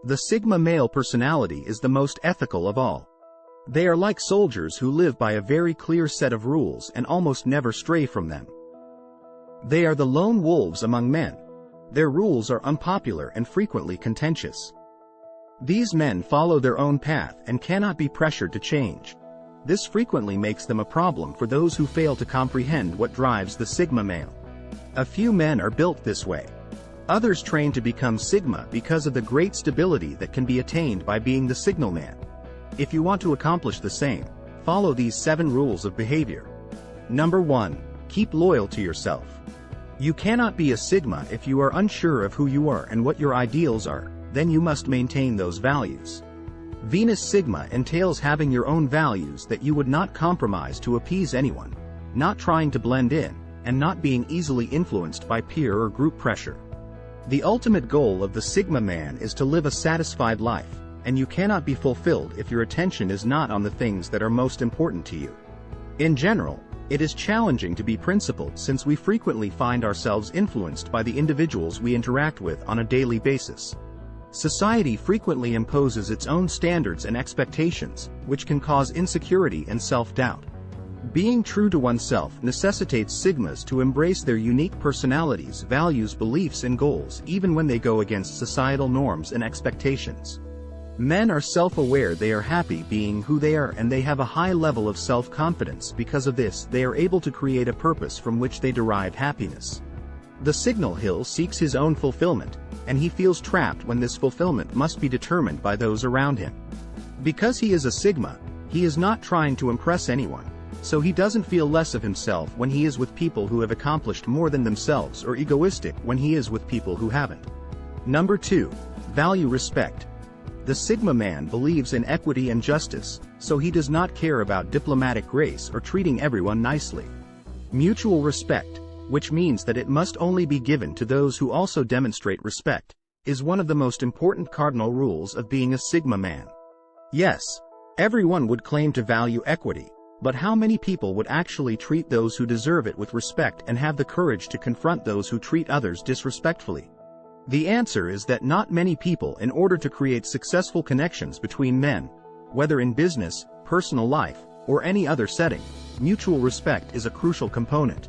The Sigma male personality is the most ethical of all. They are like soldiers who live by a very clear set of rules and almost never stray from them. They are the lone wolves among men. Their rules are unpopular and frequently contentious. These men follow their own path and cannot be pressured to change. This frequently makes them a problem for those who fail to comprehend what drives the Sigma male. A few men are built this way. Others train to become Sigma because of the great stability that can be attained by being the Signal man. If you want to accomplish the same, follow these 7 rules of behavior. Number 1. Keep loyal to yourself. You cannot be a Sigma if you are unsure of who you are and what your ideals are, then you must maintain those values. Venus Sigma entails having your own values that you would not compromise to appease anyone, not trying to blend in, and not being easily influenced by peer or group pressure. The ultimate goal of the Sigma man is to live a satisfied life, and you cannot be fulfilled if your attention is not on the things that are most important to you. In general, it is challenging to be principled since we frequently find ourselves influenced by the individuals we interact with on a daily basis. Society frequently imposes its own standards and expectations, which can cause insecurity and self-doubt. Being true to oneself necessitates Sigmas to embrace their unique personalities, values, beliefs, and goals even when they go against societal norms and expectations. Men are self-aware, they are happy being who they are, and they have a high level of self-confidence. Because of this, they are able to create a purpose from which they derive happiness. The Signal Hill seeks his own fulfillment, and he feels trapped when this fulfillment must be determined by those around him. Because he is a Sigma, he is not trying to impress anyone, so he doesn't feel less of himself when he is with people who have accomplished more than themselves, or egoistic when he is with people who haven't. Number 2. Value respect. The Sigma man believes in equity and justice, so he does not care about diplomatic grace or treating everyone nicely. Mutual respect, which means that it must only be given to those who also demonstrate respect, is one of the most important cardinal rules of being a Sigma man. Yes, everyone would claim to value equity, but how many people would actually treat those who deserve it with respect and have the courage to confront those who treat others disrespectfully? The answer is that not many people. In order to create successful connections between men, whether in business, personal life, or any other setting, mutual respect is a crucial component.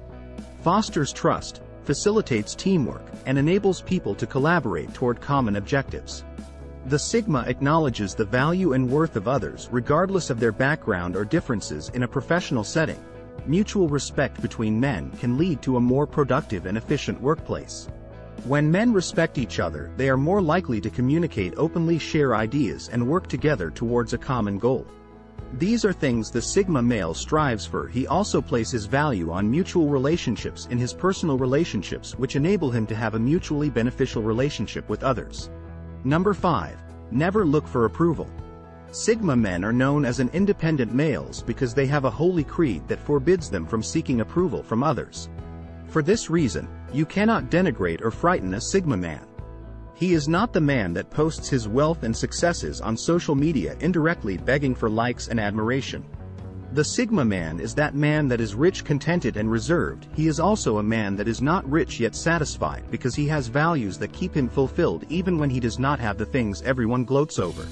Fosters trust, facilitates teamwork, and enables people to collaborate toward common objectives. The Sigma acknowledges the value and worth of others regardless of their background or differences. In a professional setting, mutual respect between men can lead to a more productive and efficient workplace. When men respect each other, they are more likely to communicate openly, share ideas, and work together towards a common goal. These are things the Sigma male strives for. He also places value on mutual relationships in his personal relationships, which enable him to have a mutually beneficial relationship with others. Number 5. Never look for approval. Sigma men are known as an independent males because they have a holy creed that forbids them from seeking approval from others. For this reason, you cannot denigrate or frighten a Sigma man. He is not the man that posts his wealth and successes on social media indirectly begging for likes and admiration. The Sigma man is that man that is rich, contented, and reserved. He is also a man that is not rich yet satisfied because he has values that keep him fulfilled even when he does not have the things everyone gloats over.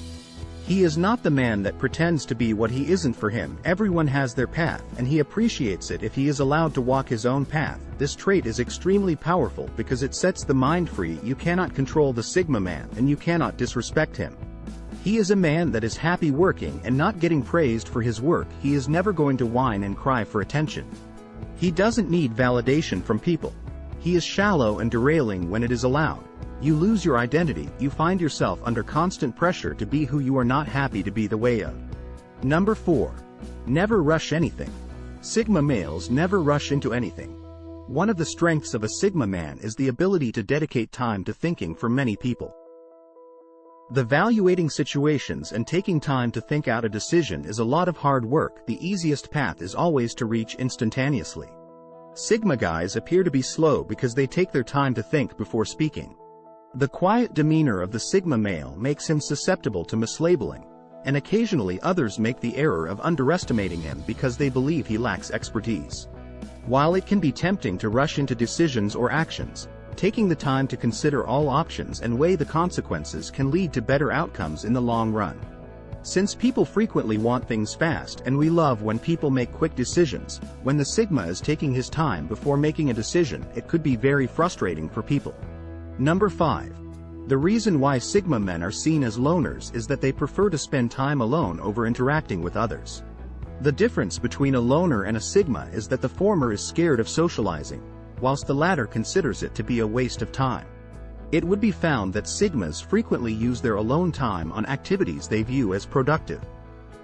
He is not the man that pretends to be what he isn't. For him, everyone has their path, and he appreciates it if he is allowed to walk his own path. This trait is extremely powerful because it sets the mind free. You cannot control the Sigma man, and you cannot disrespect him. He is a man that is happy working and not getting praised for his work. He is never going to whine and cry for attention. He doesn't need validation from people. He is shallow and derailing when it is allowed. You lose your identity, you find yourself under constant pressure to be who you are not happy to be the way of. Number 4. Never rush anything. Sigma males never rush into anything. One of the strengths of a Sigma man is the ability to dedicate time to thinking. For many people, the evaluating situations and taking time to think out a decision is a lot of hard work. The easiest path is always to reach instantaneously. Sigma guys appear to be slow because they take their time to think before speaking. The quiet demeanor of the Sigma male makes him susceptible to mislabeling, and occasionally others make the error of underestimating him because they believe he lacks expertise. While it can be tempting to rush into decisions or actions, Taking the time to consider all options and weigh the consequences can lead to better outcomes in the long run. Since people frequently want things fast and we love when people make quick decisions, when the Sigma is taking his time before making a decision, it could be very frustrating for people. Number 5. The reason why Sigma men are seen as loners is that they prefer to spend time alone over interacting with others. The difference between a loner and a Sigma is that the former is scared of socializing, whilst the latter considers it to be a waste of time. It would be found that Sigmas frequently use their alone time on activities they view as productive.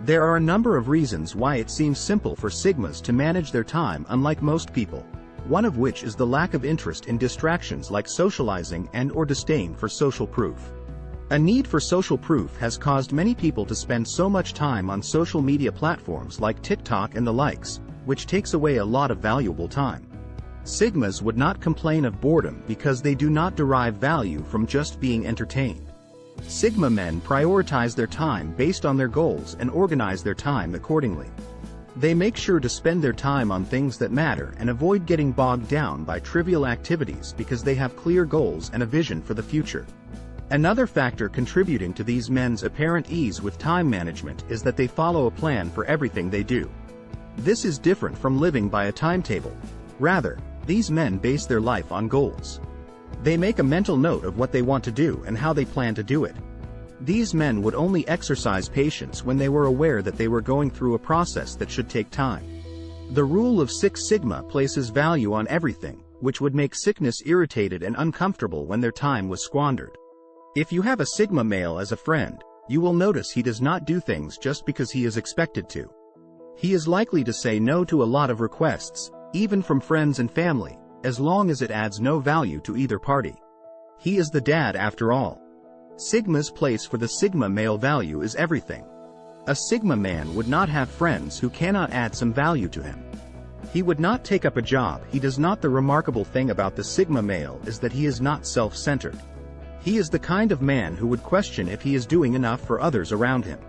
There are a number of reasons why it seems simple for Sigmas to manage their time unlike most people, one of which is the lack of interest in distractions like socializing and/or disdain for social proof. A need for social proof has caused many people to spend so much time on social media platforms like TikTok and the likes, which takes away a lot of valuable time. Sigmas would not complain of boredom because they do not derive value from just being entertained. Sigma men prioritize their time based on their goals and organize their time accordingly. They make sure to spend their time on things that matter and avoid getting bogged down by trivial activities because they have clear goals and a vision for the future. Another factor contributing to these men's apparent ease with time management is that they follow a plan for everything they do. This is different from living by a timetable. Rather, these men base their life on goals. They make a mental note of what they want to do and how they plan to do it. These men would only exercise patience when they were aware that they were going through a process that should take time. The rule of Six Sigma places value on everything, which would make Sickness irritated and uncomfortable when their time was squandered. If you have a Sigma male as a friend, you will notice he does not do things just because he is expected to. He is likely to say no to a lot of requests, even from friends and family, as long as it adds no value to either party. He is the dad after all. Sigma's place for the Sigma male value is everything. A Sigma man would not have friends who cannot add some value to him. He would not take up a job he does not. The remarkable thing about the Sigma male is that he is not self-centered. He is the kind of man who would question if he is doing enough for others around him.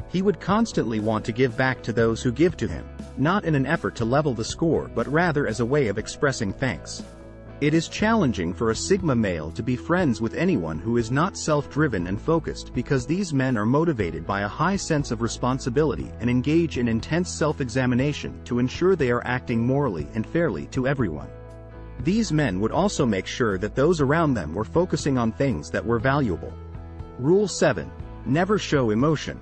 He would constantly want to give back to those who give to him, not in an effort to level the score but rather as a way of expressing thanks. It is challenging for a Sigma male to be friends with anyone who is not self-driven and focused because these men are motivated by a high sense of responsibility and engage in intense self-examination to ensure they are acting morally and fairly to everyone. These men would also make sure that those around them were focusing on things that were valuable. Rule 7. Never show emotion.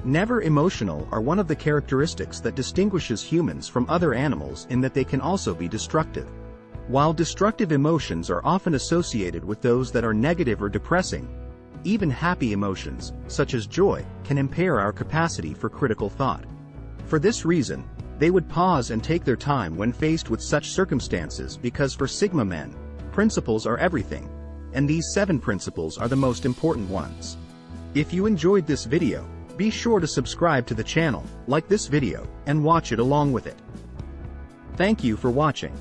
Never emotional are one of the characteristics that distinguishes humans from other animals in that they can also be destructive. While destructive emotions are often associated with those that are negative or depressing, even happy emotions, such as joy, can impair our capacity for critical thought. For this reason, they would pause and take their time when faced with such circumstances because for Sigma men, principles are everything, and these 7 principles are the most important ones. If you enjoyed this video, be sure to subscribe to the channel, like this video, and watch it along with it. Thank you for watching.